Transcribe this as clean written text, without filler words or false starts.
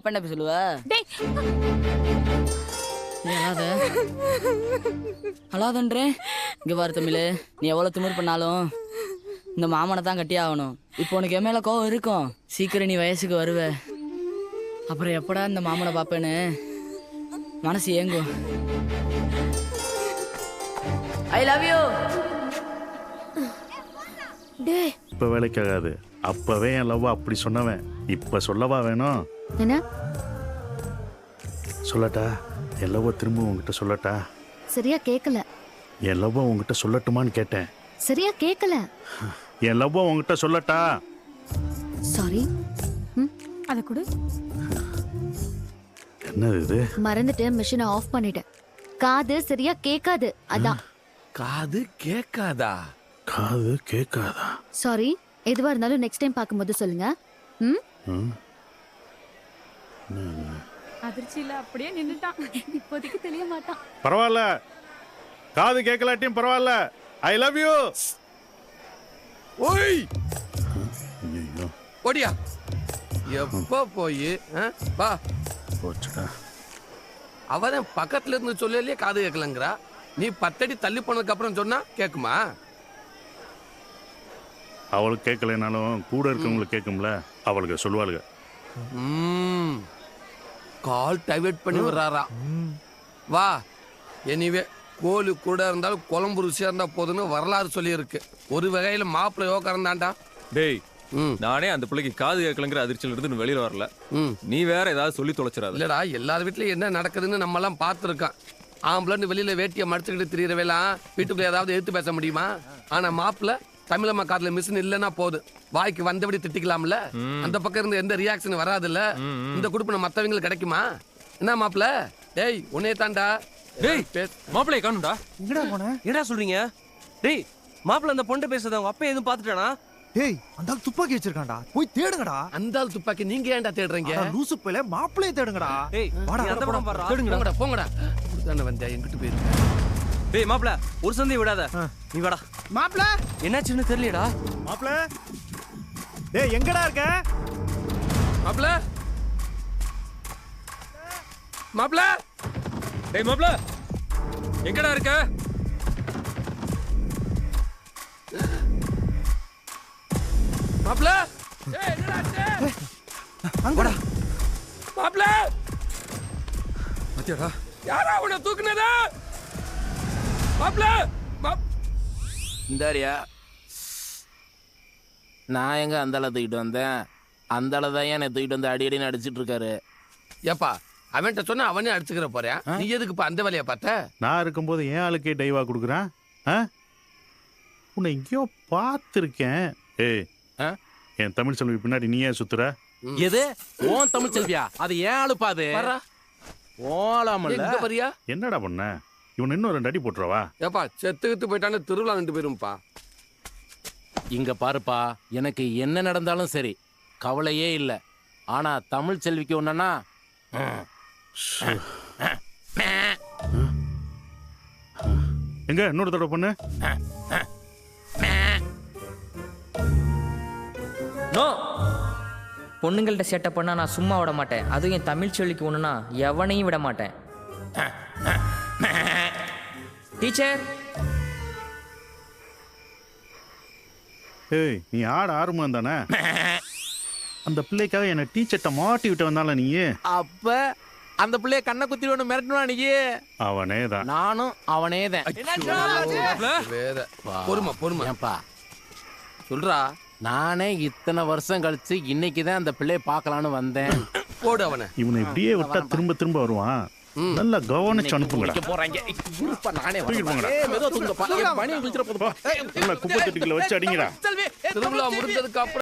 அப்பா என்ன சொல்லுவ? அழாதன்றே. இங்க பாரு தமிழ், நீ எவ்வளவு திமிர் பண்ணாலும் இந்த மாமனை தான் கட்டி ஆகணும். இப்போ உனக்கு என் மேல கோவம் இருக்கும். சீக்கிரம் நீ வயசுக்கு வருவ. அப்புறம் எப்படா இந்த மாமனை பாப்பேன்னு மனசு ஏங்கும். I love you. இப்ப வேலைக்காகாது. அப்பவே என் லவ் அப்படி சொன்னவன் இப்ப சொல்லவா வேணும்? என்ன சொல்லட்டா? என் லவ் திரும்ப உங்ககிட்ட சொல்லட்டா? சரியா கேக்கல. என் லவ் உங்ககிட்ட சொல்லட்டுமான்னு கேட்டேன். சரியா கேக்கல. என் லவ் உங்ககிட்ட சொல்லட்டா? சாரி. அத கொடு. என்னது இது? மறந்துட்டு மிஷினை ஆஃப் பண்ணிட்டேன். காது சரியா கேட்காது, அதான். காது கேட்காதா? காது கேட்காதா? சாரி. எதுவா இருந்தாலும் நெக்ஸ்ட் டைம் பார்க்கும்போது சொல்லுங்க. அதிர்ச்சியில அப்படியே நின்னுட்டான். இப்போதைக்கு தெரிய மாட்டான். பரவாயில்ல, காது கேட்கலாட்டியும் பரவாயில்ல. I love you. ஓய் ஐயோ ஓடியா. எப்போ போய் வா. போச்சுடா. அவதான் பக்கத்துல இருந்து சொல்லலையே காது கேட்கலங்கிறா. நீ 10 அடி தள்ளி போனதுக்கு அப்புறம் சொன்னா கேக்குமா? அவளுக்கு கேட்கலைனாலும் கூட இருக்கவங்களுக்கு கேட்கும்ல. அவளுக்கு சொல்லுவாளுங்க. கால் டைவர்ட் பண்ணி விடுறாரா. வா. எனிவே கோழி கூட இருந்தாலும் குழம்பு ருசியா இருந்தா போதுன்னு வரலாறு சொல்லி இருக்கு. ஒரு வகையில மாப்பிள்ளை யோகரம் தான்டா. டேய், நானே அந்த பிள்ளைக்கு காது கேட்கலங்கிற அதிர்ச்சியில இருந்து வெளியில வரல. நீ வேற ஏதாவது சொல்லி தொலைச்சிடாத. இல்லடா, எல்லார் வீட்லயும் என்ன நடக்குதுன்னு நம்ம எல்லாம் பார்த்துருக்கோம். ஆம்பளன்னு வெளியில வேட்டியை மடிச்சுக்கிட்டு திரியறவெல்லாம் வீட்டுக்குள்ள ஏதாவது எடுத்து பேச முடியுமா? ஆனா மாப்பிள்ள தமிழம்மா காதுல மிஷின் இல்லைன்னா போதும், வாய்க்கு வந்தபடி திட்டிக்கலாம்ல. அந்த பக்கம் இருந்து எந்த ரியாக்ஷன் வராதுல்ல. இந்த குடுப்பம் மத்தவங்களுக்கு கிடைக்குமா? என்ன மாப்பிள்ள? டேய் உன்னைய தாண்டா. டேய் மாப்பிள்ளைய காணும்டா. எங்கடா போன? என்னடா சொல்றீங்க? டேய் மாப்பிள்ள அந்த பொண்ணை பேசுறத அவங்க அப்பா எதுவும் பாத்துட்டானா? டேய் அந்த ஆள் துப்பாக்கி வச்சிருக்கான்டா, போய் தேடுங்கடா. அந்த ஆள் துப்பாக்கி நீங்க ஏன்டா தேடுறீங்க? லூசு பையல, மாப்பிளைய தேடுங்கடா. டேய் வாடா அந்த படம் பாறா. போங்கடா போங்கடா. தானே வந்தா எங்கிட்டு போயிரு. டேய் மாப்பிள்ள ஒரு சந்தையை விடாத. நீ வாடா. மாப்பிள என்னாச்சுன்னு தெரியலடா. மாப்பிள டேய் எங்கடா இருக்க? மாப்பிள்ள மாப்பிள்ள. டேய் மாப்பிள்ள, எங்கடா இருக்க? மாப்பிள்ள ஏய் என்னடா ஆச்சு? அங்கடா மாப்பிள்ள மத்தியாடா. யாரா உன்னை தூக்குனதா? மாப்பிள்ள இந்தாரியா, நான் எங்க அந்த ஆளை தூக்கிட்டு வந்தேன். அந்த ஆளை தான் என்னை தூக்கிட்டு வந்து அடி அடின்னு அடிச்சிட்டு இருக்காரு. ஏப்பா அவன்கிட்ட சொன்னா அவனே அடிச்சுக்கிற போறியா? நீ எதுக்குப்பா அந்த வேலையை பார்த்த? நான் இருக்கும்போது ஏன் ஆளுக்கே டைவா கொடுக்குறான்? உன்னை எங்கேயோ பார்த்துருக்கேன். ஏய், என் தமிழ் செல்வி பின்னாடி நீ ஏன் சுத்துற? எது ஓன் தமிழ் செல்வியா? அது ஏன் ஆளுப்பா? அது ஓலாமல்ல. பரியா என்னடா பண்ண? இவன் இன்னும் 2 அடி போட்டுறவா? ஏப்பா செத்துக்கிட்டு போயிட்டான்னு திருவிழா நின்று போயிரும்பா. இங்க பாருப்பா, எனக்கு என்ன நடந்தாலும் சரி கவலையே இல்லை. ஆனா தமிழ் செல்விக்கு ஒண்ணுன்னா எங்க இன்னொரு தடவை பண்ணு. நோ, பொண்ணுங்கள்ட்ட சேட்டை பண்ணா நான் சும்மா விட மாட்டேன். அதுவும் என் தமிழ் சொல்லிக்கு ஒண்ணுனா எவனையும் விட மாட்டேன். டீச்சர். ஏய், நீ ஆட ஆர்வம் தானே? அந்த பிள்ளைக்காக என்ன டீச்சர்ட்ட மாட்டி விட்டு வந்தால நீ. அப்ப அந்த பிள்ளைய கண்ணை குத்திடுவேன்னு மிரட்டணும் நீ. அவனே தான். நானும் அவனே தான். வேற பொறுமா பொறுமா. ஏன்பா சொல்றா. நானே இத்தனை வருஷம் கழிச்சு இன்னைக்குதான் அந்த பிள்ளைய பார்க்கலான்னு வந்தேன். போடு அவனை. இவனை இப்படியே விட்டா திரும்ப திரும்ப வருவான். நல்லா கவனிச்சு அனுப்புங்கடா. போறாங்க. நானே குப்பை தொட்டிக்குள்ள வச்சு அடிங்கடா. திருவிழா முடிஞ்சதுக்கு அப்புறம்